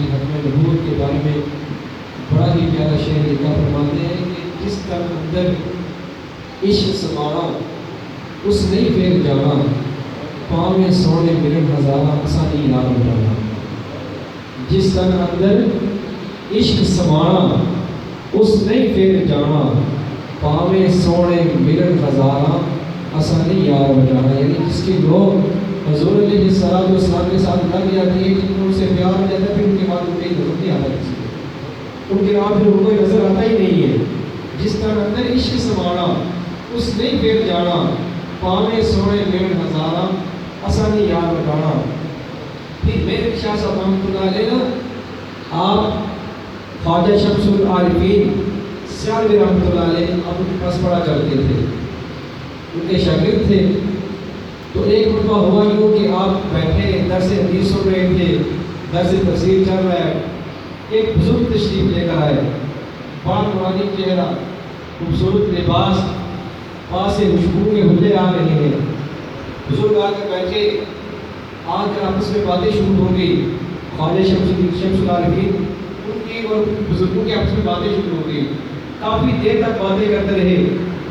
کی ختم نبوت کے بارے میں بڑا ہی پیارا شعر لکھا، فرماتے ہیں کہ جس تن اندر عشق سمانا اس نہیں پھر جانا، پاؤں میں سونے ملن ہزارہ آسانی یاد بتانا۔ جس تن اندر عشق سمانا اس نہیں پھر جانا، پاؤں میں سونے ملن ہزارہ آسانی یاد بتانا۔ یعنی جس کی لوگ حضور علیہ السلام کے ساتھ لگ جاتی ہے، جن کو ان سے پیار ہو جاتا ہے، پھر ان کے بعد ان کی نظر نہیں آتا کسی کو، ان کے بعد پھر ان کو نظر آتا ہی نہیں ہے۔ جس طرح اندر عشق سمانا اس نہیں پھر جانا، پاویں سونے ملن ہزارہ آسانی یاد بتانا۔ پھر میرے شاہ صاحب رحمۃ اللہ علیہ نا، آپ خواجہ شمس العارفین سیالوی رحمۃ اللہ علیہ آپ ان کے پاس پڑھا کرتے تھے، ان کے شاگرد تھے۔ تو ایک مرتبہ ہوا یوں کہ آپ بیٹھے درس حدیث سن رہے تھے، درس تفسیر چل رہا ہے، ایک بزرگ تشریف لے کر آئے، بڑا نورانی چہرہ، خوبصورت لباس، پاس سے خوشبو کے حلے آ رہے ہیں۔ بزرگ آ کر بیٹھے، آ کر آپس میں باتیں شروع ہو گئی، خواجہ شمس العارفین ان کی اور بزرگوں کی آپس میں باتیں شروع ہو گئی۔ کافی دیر تک باتیں کرتے رہے،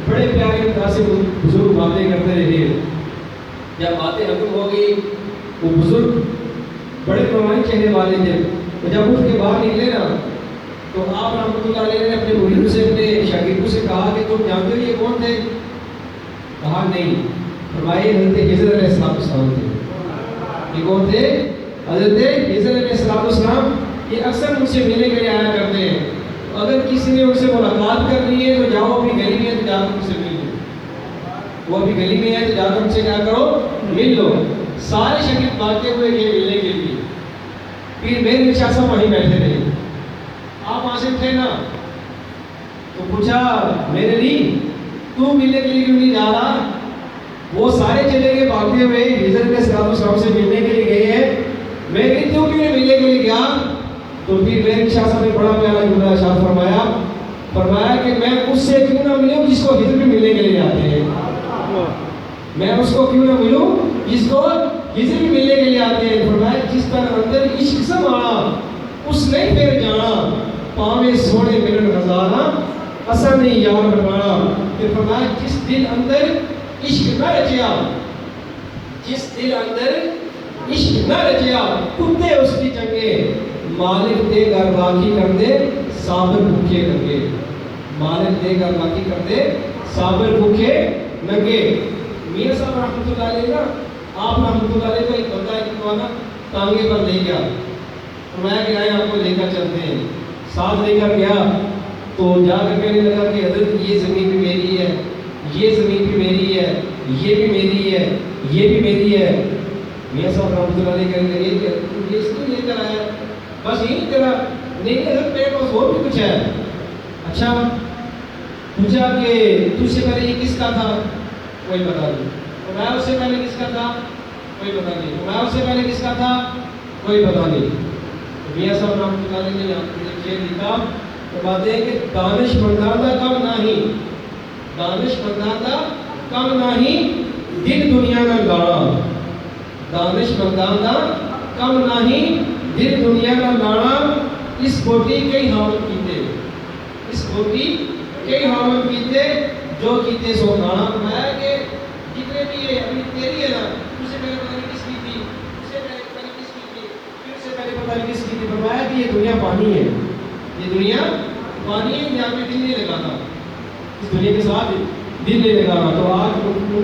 بڑے پیارے انداز سے بزرگ باتیں کرتے رہے۔ جب باتیں ختم ہو گئی، وہ بزرگ بڑے نورانی چہرے والے تھے، تو جب اٹھ کے باہر نکلے نا، تو آپ رحمۃ اللہ علیہ نے اپنے مریدوں سے، اپنے شاگردوں سے کہا کہ تم جانتے ہو یہ کون تھے؟ کہا نہیں۔ فرمائے حضرت خضر علیہ السلام تھے۔ یہ کون تھے؟ حضرت خضر علیہ السلام۔ یہ اکثر مجھ سے ملنے کے لیے آیا کرتے ہیں، اگر کسی نے ان سے ملاقات کرنی ہے تو جاؤ، ابھی گلی میں ہے تو جا کر ان سے مل لو، وہ ابھی گلی میں ہے تو جا کر ان سے کیا کرو، مل لو۔ سارے شاگرد بھاگتے ہوئے گئے ملنے کے لیے۔ پھر میرے شاہ صاحب وہیں بیٹھے رہے۔ آپ وہاں سے اٹھے نا تو پوچھا، میرے نہیں تو ملنے کے لیے کیوں نہیں جا رہا؟ وہ سارے چلے گئے بھاگتے ہوئے، خضر علیہ السلام سے ملنے کے لیے گئے ہیں، میں کہتی ہوں کیوں نہیں ملنے کے لیے گیا؟ تو پھر میرے شاہ صاحب نے بڑا پیارا جملہ ارشاد فرمایا کہ میں اس سے کیوں نہ ملوں جس کو خضر بھی ملنے کے لیے آتے ہیں، میں اس کو کیوں نہ ملوں جس کو خضر بھی ملنے کے لیے آتے ہیں۔ فرمایا جس طرح اندر عشق سمانا اس نہیں پھر جانا، پاویں سونے ملن ہزارہ اثر نہیں یار بنانا۔ پھر فرمایا جس دل اندر عشق نہ رچیا، جس دل اندر عشق نہ رچیا، کتے اس کی چنگے، مالک دے گھر باقی کر دے صابر بھوکے ننگے، مالک دے گھر باقی کر دے صابر بھوکے ننگے۔ میاں صاحب رحمۃ اللہ علیہ نا، آپ رحمۃ اللہ علیہ کو ایک بندہ ایک تانگے پر لے گیا، فرمایا کہ آئے آپ کو لے کر چلتے ہیں۔ ساتھ لے کر گیا تو جا کر کہنے لگا کہ حضرت یہ زمین بھی میری ہے، یہ زمین بھی میری ہے، یہ بھی میری ہے، یہ بھی میری ہے۔ میاں صاحب رحمۃ اللہ علیہ کہنے لگے کہ تم یہ اس کو لے کر آیا، بس یہی تیرا؟ نہیں حضرت میرے پاس اور بھی کچھ ہے۔ اچھا، پوچھا کہ تجھ سے پہلے یہ کس کا تھا؟ کوئی پتا نہیں۔ فرمایا اس سے پہلے کس کا تھا؟ کوئی پتا نہیں۔ فرمایا اس سے پہلے کس کا تھا؟ کوئی پتا نہیں۔ میاں صاحب رحمۃ اللہ علیہ نے شعر لکھا، فرماتے ہیں کہ دانش مندانہ کم نہیں، دانش مندانہ کم نہیں، دل دنیا نہ لاڑا، دانش مندانہ کم نہیں، دل دنیا نہ لاڑا، اس بوٹی کئی حامل کیتے، اس بوٹی کئی حامل کیتے، جو کیتے سو کھانا۔ فرمایا کہ جتنے بھی یہ ابھی تیری ہے نا، اس سے پہلے پتہ نہیں کس کی تھی، اس سے پہلے پتہ نہیں کس کی تھی، پھر سے پہلے پتہ نہیں کس کی تھی۔ فرمایا کہ یہ دنیا پانی ہے، یہ دنیا پانی ہے، یہاں پہ دل نہیں لگانا، اس دنیا کے ساتھ دل نہیں لگانا۔ تو آج